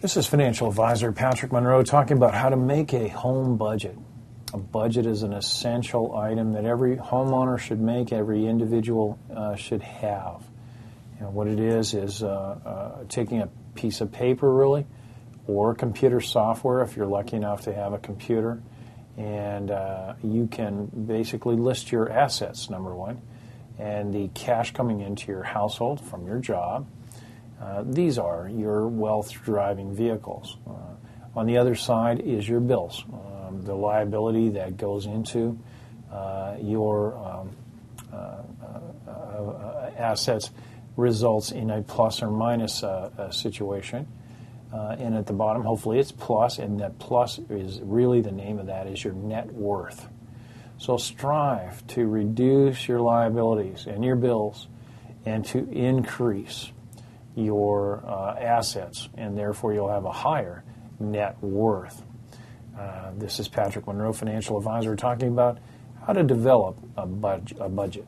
This is financial advisor Patrick Monroe talking about how to make a home budget. A budget is an essential item that every homeowner should make, every individual should have. You know, what it is taking a piece of paper, really, or computer software if you're lucky enough to have a computer, and you can basically list your assets, number one, and the cash coming into your household from your job. These are your wealth-driving vehicles. On the other side is your bills, the liability that goes into your assets results in a plus or minus situation. And at the bottom, hopefully it's plus, and that plus is really the name of that is your net worth. So strive to reduce your liabilities and your bills and to increase your assets, and therefore you'll have a higher net worth. This is Patrick Monroe, financial advisor, talking about how to develop a budget.